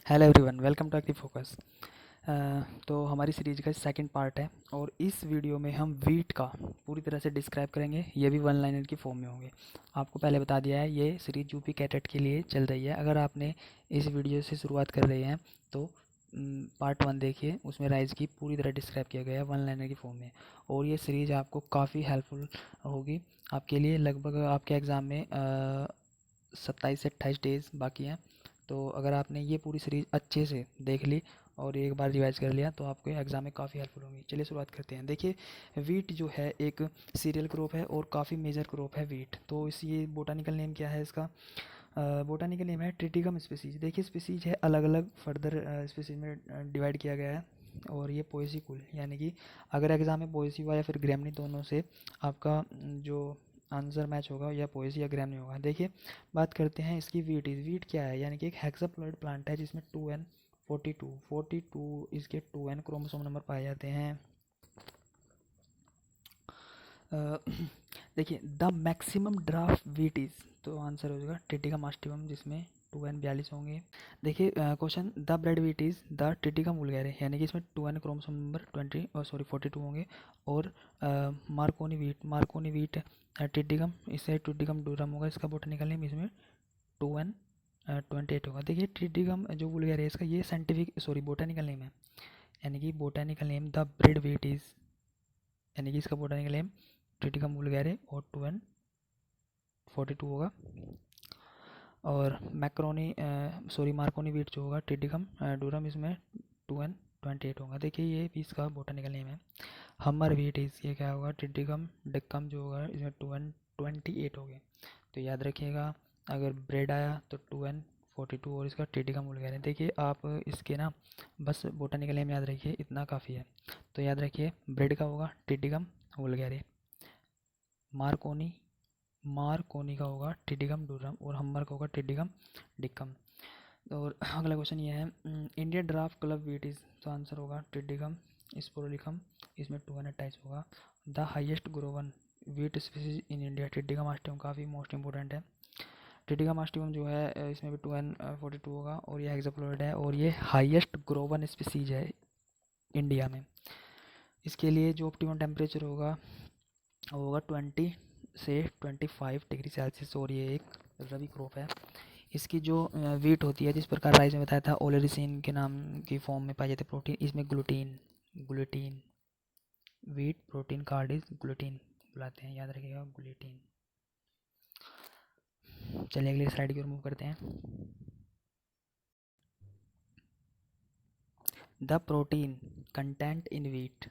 Hello everyone, welcome to active focus. तो हमारी series का सेकंड पार्ट है और इस वीडियो में हम वीट का पूरी तरह से डिस्क्राइब करेंगे। ये भी वन लाइनर की फॉर्म में होंगे। आपको पहले बता दिया है, ये सीरीज यूपी कैटेट के लिए चल रही है। अगर आपने इस वीडियो से शुरुआत कर रहे हैं तो पार्ट 1 देखिए, उसमें राइज की पूरी तरह डिस्क्राइब किया गया है वन लाइनर की फॉर्म में। और ये सीरीज आपको काफ़ी हेल्पफुल होगी आपके लिए। लगभग आपके एग्ज़ाम में 27 से 28 डेज बाकी हैं। तो अगर आपने ये पूरी सीरीज़ अच्छे से देख ली और एक बार रिवाइज कर लिया तो आपके एग्ज़ाम में काफ़ी हेल्पफुल होंगी। चलिए शुरुआत करते हैं। देखिए, वीट जो है एक सीरियल क्रॉप है और काफ़ी मेजर क्रॉप है वीट। तो इस ये बोटानिकल नेम क्या है इसका? बोटानिकल नेम है ट्रिटिकम स्पीसीज। देखिए, स्पीसीज है अलग अलग फर्दर स्पीसीज में डिवाइड किया गया है। और ये पोएसी कुल, यानी कि अगर एग्ज़ाम में पोएसी हुआ या फिर ग्रैमनी, दोनों से आपका जो आंसर मैच होगा या पोएसी या ग्रैमनी होगा। देखिए, बात करते हैं इसकी वीट। वीट क्या है? यानी कि एक हेक्साप्लॉइड प्लांट है जिसमें 2n42 इसके 2n क्रोमोसोम नंबर पाए जाते हैं। अ, देखिए, the maximum drought wheat is, तो आंसर हो जाएगा टिटिका मास्टिवम जिसमें 2n42 होंगे। देखिए question, the bread wheat is the टिटिका वुल्गैरे, यानी कि इसमें 2n क्रोमोसोम नंबर 42 होंगे। और मार्कोनी वीट टिटिकम, इससे टिटिकम डूरम होगा इसका बोटनिकल नेम। इसमें 2n28 होगा। देखिए, टिटिकम जो वुल्गैरे है इसका ये बोटानिकल नेम है। यानी कि botanical name the bread wheat is, यानी कि इसका बोटानिकल नेम ट्रिटिकम वुल्गैरे और 2n42 होगा। और मार्कोनी वीट जो होगा ट्रिटिकम डूरम, इसमें 2n28 होगा। देखिए, ये भी इसका बोटानिकल नेम है। हमर वीट इस, ये क्या होगा? ट्रिटिकम डिक्कम जो होगा इसमें 2n28 हो गए। तो याद रखिएगा, अगर ब्रेड आया तो 2n42 और इसका ट्रिटिकम वुल्गैरे। देखिए, आप इसके ना बस बोटानिकल नेम याद रखिए, इतना काफ़ी है। तो याद रखिए, ब्रेड का होगा ट्रिटिकम वुल्गैरे, मार्कोनी मार्कोनी का होगा ट्रिटिकम डूरम और हम्बर का होगा ट्रिटिकम डिक्कम। और अगला क्वेश्चन ये है, Indian drought club wheat is, तो आंसर होगा ट्रिटिकम स्पोरोलिकम, इसमें 2n28 होगा। The highest grown wheat species in India, ट्रिटिकम आस्टिवम, काफ़ी मोस्ट इंपॉर्टेंट है। ट्रिटिकम आस्टिवम जो है इसमें भी 2n42 होगा और ये हेक्साप्लॉइड है और ये हाईएस्ट ग्रोवन स्पीसीज है इंडिया में। इसके लिए जो ऑप्टिमम टेम्परेचर होगा वो होगा 20 से 25 डिग्री सेल्सियस। और ये एक रबी क्रॉप है। इसकी जो वीट होती है, जिस प्रकार राइस में बताया था ओलेरिसिन के नाम की फॉर्म में पाई जाती है प्रोटीन, इसमें gluten gluten wheat protein card is gluten बुलाते हैं, याद रखिएगा ग्लूटीन। चलिए अगली स्लाइड की ओर मूव करते हैं। The protein content in wheat,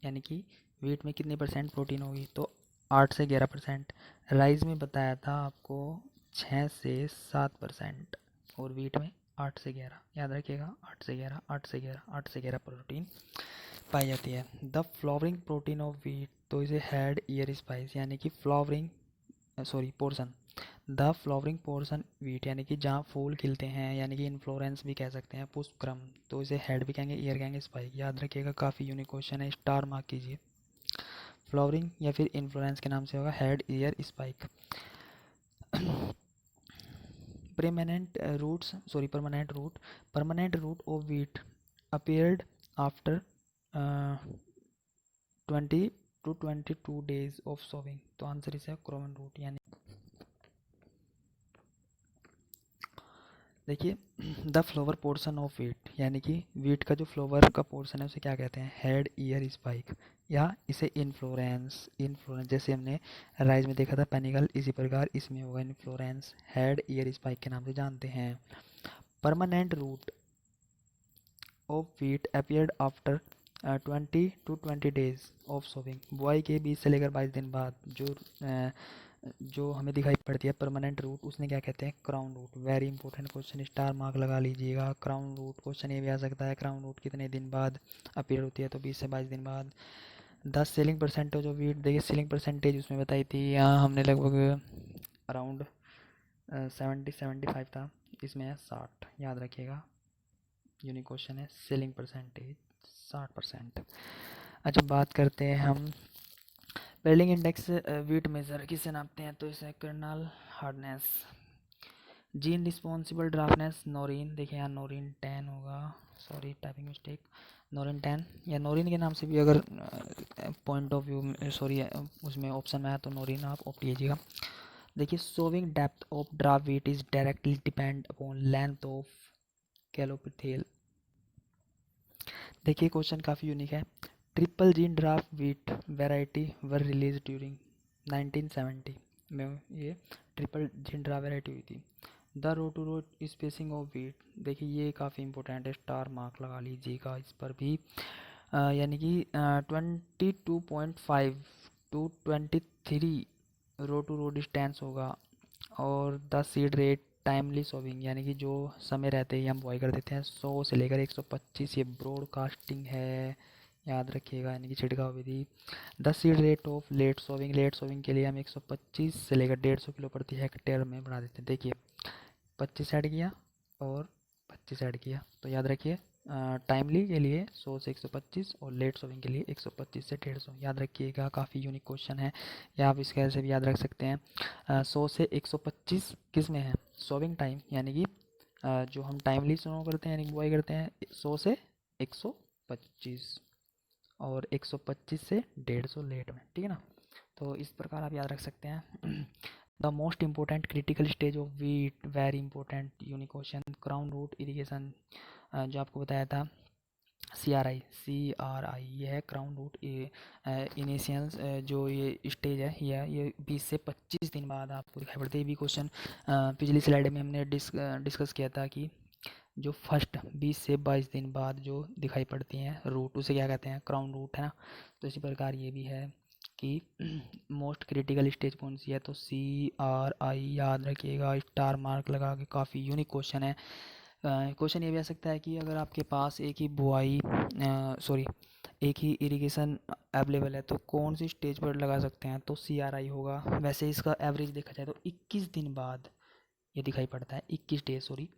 यानी कि वीट में कितनी परसेंट प्रोटीन होगी? तो 8 से 11%। राइस में बताया था आपको 6 से 7%। और वीट में 8 से 11, याद रखिएगा 8 से 11, 8 से 11, 8 से 11 प्रोटीन पाई जाती है। The flowering protein of wheat, तो इसे हेड ईयर स्पाइस, यानी कि portion. The flowering portion wheat, यानी कि जहाँ फूल खिलते हैं, यानी कि इन्फ्लोरेंस भी कह सकते हैं, पुष्पक्रम, तो इसे हेड भी कहेंगे, ईयर कहेंगे, स्पाइक। याद रखिएगा, काफ़ी यूनिक क्वेश्चन है, स्टार मार्क कीजिए। फ्लावरिंग या फिर इन्फ्लोरेंस के नाम से होगा head ear spike. Permanent root of wheat appeared after 20 to 22 days of sowing, तो आंसर इसे क्रोमन रूट। यानी देखिए, the flower portion of wheat, यानी कि वीट का जो फ्लोवर का पोर्शन है उसे क्या कहते हैं? हेड ईयर स्पाइक, या इसे इन्फ्लोरेंस जैसे हमने राइज में देखा था पेनिकल, इसी प्रकार इसमें होगा इन्फ्लोरेंस, हेड ईयर स्पाइक के नाम से जानते हैं। Permanent root of wheat appeared after 20 to 20 days of sowing, बुआई के 20 से लेकर 22 दिन बाद जो हमें दिखाई पड़ती है परमानेंट रूट, उसने क्या कहते हैं? Crown root. Very important question, star mark लगा लीजिएगा। क्राउन रूट क्वेश्चन ये भी आ सकता है, क्राउन रूट कितने दिन बाद अपीयर होती है? तो 20 से 22 दिन बाद। 10 सेलिंग परसेंटेज ऑफ वीट, देखिए सेलिंग परसेंटेज उसमें बताई थी, यहाँ हमने लगभग अराउंड 70-75 था, इसमें है 60, याद रखिएगा। यूनिक क्वेश्चन है, सेलिंग परसेंटेज 60%। अच्छा, बात करते हैं हम पेरलिंग इंडेक्स वीट मेजर किससे नापते हैं? तो इसे कर्नल हार्डनेस, जीन रिस्पॉन्सिबल ड्राफ्टनेस नोरिन, देखिए यहाँ नोरिन 10 होगा, सॉरी टाइपिंग मिस्टेक, नोरिन 10 या नोरिन के नाम से भी अगर पॉइंट ऑफ व्यू सॉरी उसमें ऑप्शन में आया तो नोरिन आप ऑप्ट कीजिएगा। देखिए sowing depth of drought wheat is directly depend upon length of coleoptile. देखिए क्वेश्चन काफ़ी यूनिक है। Triple gene drought wheat variety were release during 1970 में ये ट्रिपल जीन ड्राफ्ट वैरायटी हुई थी। The row to row spacing of wheat, देखिए ये काफ़ी इंपॉर्टेंट है, स्टार मार्क लगा लीजिएगा इस पर भी। यानी कि 22.5 to 23 row to row distance होगा। और the seed rate timely sowing, यानी कि जो समय रहते ही हम बॉय कर देते हैं 100 से लेकर 125, ये ब्रॉडकास्टिंग है, याद रखिएगा, यानी कि छिड़काव विधि। The seed rate of late sowing, late sowing के लिए हम 125 से लेकर 150 किलो प्रति हेक्टेयर में बढ़ा देते हैं। देखिए 25 ऐड किया और 25 ऐड किया, तो याद रखिए टाइमली के लिए 100 से 125 और लेट सोविंग के लिए 125 से 150, याद रखिएगा, काफ़ी यूनिक क्वेश्चन है, या आप इसके ऐसे भी याद रख सकते हैं। 100 से 125 किस में है, सोविंग टाइम, यानी कि जो हम टाइमली स्नो करते हैं यानी बुआई करते हैं 100 से 125 और 125 से 150 लेट में, ठीक है ना। तो इस प्रकार आप याद रख सकते हैं। The most important critical stage of wheat, very important unique question, crown root irrigation, जो आपको बताया था CRI ये है क्राउन रूट इनिशियल जो ये स्टेज है, ये 20 से 25 दिन बाद आपको दिखाई पड़ती है। ये भी क्वेश्चन पिछली स्लाइड में हमने डिस्कस किया था कि जो फर्स्ट 20 से 22 दिन बाद जो दिखाई पड़ती हैं रूट, उसे क्या कहते हैं, क्राउन रूट, है ना। तो इसी प्रकार ये भी है कि मोस्ट क्रिटिकल स्टेज कौन सी है, तो CRI याद रखिएगा, स्टार मार्क लगा के, काफ़ी यूनिक क्वेश्चन है। क्वेश्चन ये भी आ सकता है कि अगर आपके पास एक ही बुआई सॉरी एक ही इरिगेशन अवेलेबल है तो कौन सी स्टेज पर लगा सकते हैं, तो CRI होगा। वैसे इसका एवरेज देखा जाए तो 21 दिन बाद ये दिखाई पड़ता है, 21 days sorry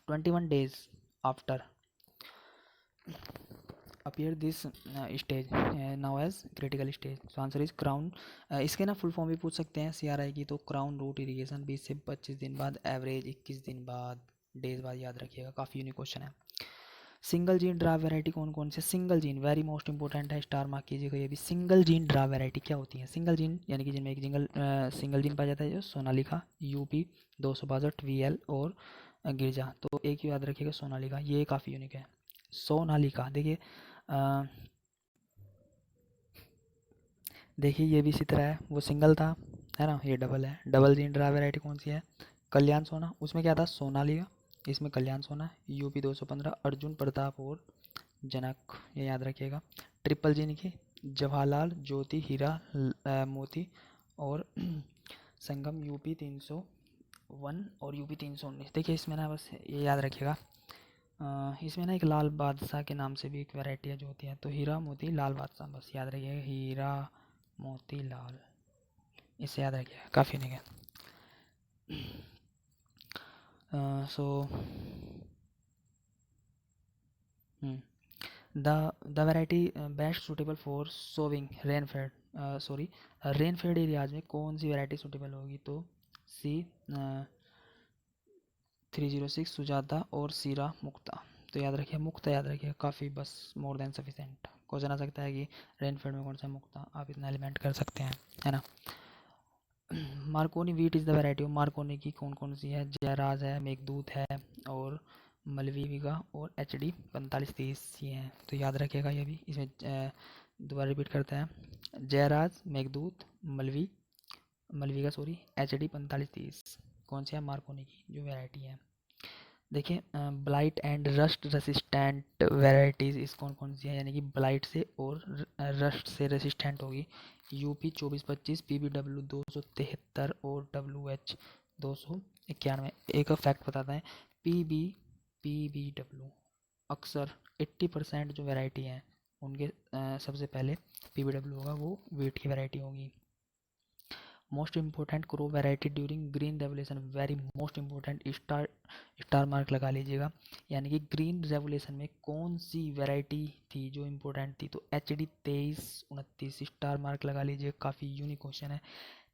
21 days after appear this stage now as critical stage, so answer is crown। इसके ना फुल फॉर्म भी पूछ सकते हैं CRI की, तो क्राउन रूट इरिगेशन 20 से 25 दिन बाद, एवरेज 21 दिन बाद, डेज बाद, याद रखिएगा, काफ़ी यूनिक क्वेश्चन है। सिंगल जीन ड्राफ्ट वैरायटी कौन कौन से, single gene very most important है, स्टार मार्क कीजिएगा ये भी। सिंगल जीन ड्राफ्ट वैरायटी क्या होती है, सिंगल जीन यानी कि जिनमें एक सिंगल जीन पाया जाता है, जो सोनालिका UP 262 VL और गिरजा, तो एक ही याद रखिएगा सोनालिका, ये काफ़ी यूनिक है सोनालिका। देखिए ये भी इसी तरह है, वो सिंगल था, है ना, ये डबल है। डबल जीन ड्राफ्ट वैरायटी कौन सी है, कल्याण सोना, उसमें क्या था सोनालिका, इसमें कल्याण सोना, UP 215 अर्जुन प्रताप और जनक, ये याद रखिएगा। ट्रिपल जीन की जवाहरलाल ज्योति हीरा मोती और संगम UP 301 और UP 319। देखिए इसमें ना बस ये याद रखिएगा, इसमें ना एक लाल बादशाह के नाम से भी एक वैरायटी है जो होती है, तो हीरा मोती लाल बादशाह, बस याद रखिएगा हीरा मोती लाल, इसे याद रखिएगा, काफ़ी नहीं है। So the variety best suitable for sowing rain fade areas में कौन सी वैरायटी सूटेबल होगी, तो C 306 सुजाता और सीरा मुक्ता, तो याद रखिए मुक्ता, याद रखिए, काफ़ी बस मोर देन सफिशेंट। क्वेश्चन आ सकता है कि रेनफेड में कौन सा मुक्ता, आप इतना एलिमेंट कर सकते हैं, है ना। Markovnikov wheat is the variety of Markovnikov की कौन कौन सी है, जयराज है, मेघदूत है और मलवीविगा और HD 4530 ये हैं, तो याद रखिएगा ये भी। इसमें दोबारा रिपीट करते हैं, जयराज, मेघदूत, मलविका सॉरी HD 4530 कौन सी है, मार्कोनी की जो वैरायटी है। देखिए blight and rust resistant varieties इस कौन कौन सी है, यानी कि ब्लाइट से और रस्ट से रेसिस्टेंट होगी, UP 2425 PBW 273 और WH 291। एक फैक्ट बताते हैं, PBW अक्सर 80% जो वैरायटी हैं उनके सबसे पहले PBW होगा, वो वीट की वैरायटी होगी। Most important crow variety during green revolution, very most important, star mark लगा लीजिएगा, यानी कि ग्रीन रेवोल्यूशन में कौन सी वैरायटी थी जो इम्पोर्टेंट थी, तो HD 2329 स्टार मार्क लगा लीजिए, काफ़ी यूनिक क्वेश्चन है।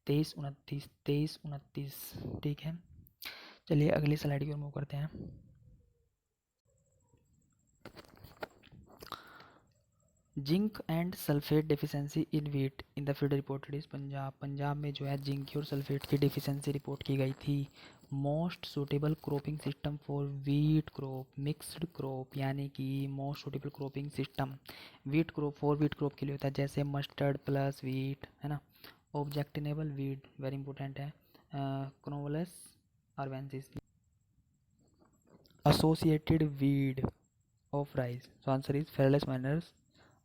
23, 29, ठीक है। चलिए अगली स्लाइड की ओर मूव करते हैं। Zinc and sulphate deficiency in wheat in the field reported is Punjab में जो है जिंक और सल्फेट की डिफिशियंसी रिपोर्ट की गई थी। Most suitable cropping system for wheat crop mixed crop, यानी कि most suitable cropping system wheat crop के लिए होता है, जैसे मस्टर्ड प्लस वीट, है ना। ऑब्जेक्टिनेबल वीट वेरी इंपॉर्टेंट है, क्नोवलस आर्वेंसिस। Associated weed of rice, so answer is फेरलेस माइनर्स,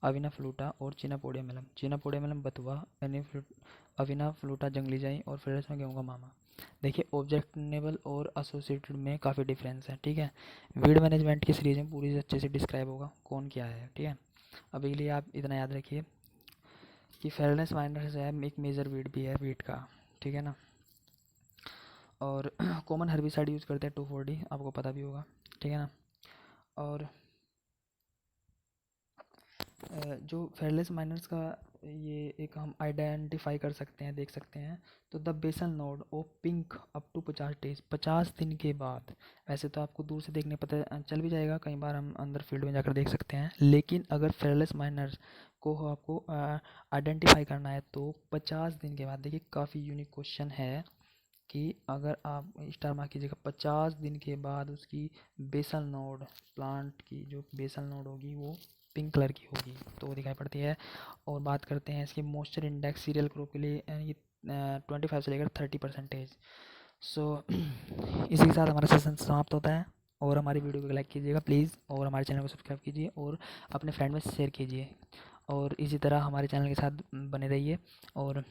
अविना फ्लूटा और चीनापोडियम बथुआ, अविना फ्लूटा जंगली जाई और फेरलेस में गेहूँ का मामा। देखिए ऑब्जेक्टिनेबल और एसोसिएटेड में काफ़ी डिफरेंस है, ठीक है। वीड मैनेजमेंट की सीरीज में पूरी अच्छे से डिस्क्राइब होगा कौन क्या है, ठीक है। अभी के लिए आप इतना याद रखिए कि फेरलेस माइनर्स है एक मेजर वीड भी है वीट का, ठीक है ना। और कॉमन हर्बिसाइड यूज़ करते हैं 2,4-D, आपको पता भी होगा, ठीक है ना। और जो फेयरलेस माइनर्स का ये एक हम आइडेंटिफाई कर सकते हैं, देख सकते हैं। तो the basal node oh pink up to 50 days, 50 दिन के बाद। वैसे तो आपको दूर से देखने पता चल भी जाएगा, कई बार हम अंदर फील्ड में जाकर देख सकते हैं, लेकिन अगर फेयरलेस माइनर्स को आपको आइडेंटिफाई करना है तो 50 दिन के बाद। देखिए काफ़ी यूनिक क्वेश्चन है कि अगर आप स्टार मार्क कीजिएगा 50 दिन के बाद उसकी बेसल नोड, प्लांट की जो बेसल नोड होगी वो पिंक कलर की होगी, तो वो दिखाई पड़ती है। और बात करते हैं इसके मॉइस्चर इंडेक्स सीरियल क्रॉप के लिए, ये 25 से लेकर 30%। सो इसी के साथ हमारा सेशन समाप्त होता है। और हमारी वीडियो को लाइक कीजिएगा प्लीज़, और हमारे चैनल को सब्सक्राइब कीजिए और अपने फ्रेंड में शेयर कीजिए, और इसी तरह हमारे चैनल के साथ बने रहिए। और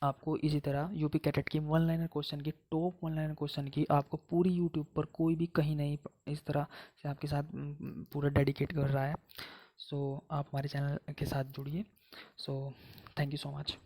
आपको इसी तरह यूपी कैटेट की वन लाइनर क्वेश्चन की, टॉप वन लाइनर क्वेश्चन की आपको पूरी यूट्यूब पर कोई भी कहीं नहीं इस तरह से आपके साथ पूरा डेडिकेट कर रहा है। सो आप हमारे चैनल के साथ जुड़िए। So thank you so much.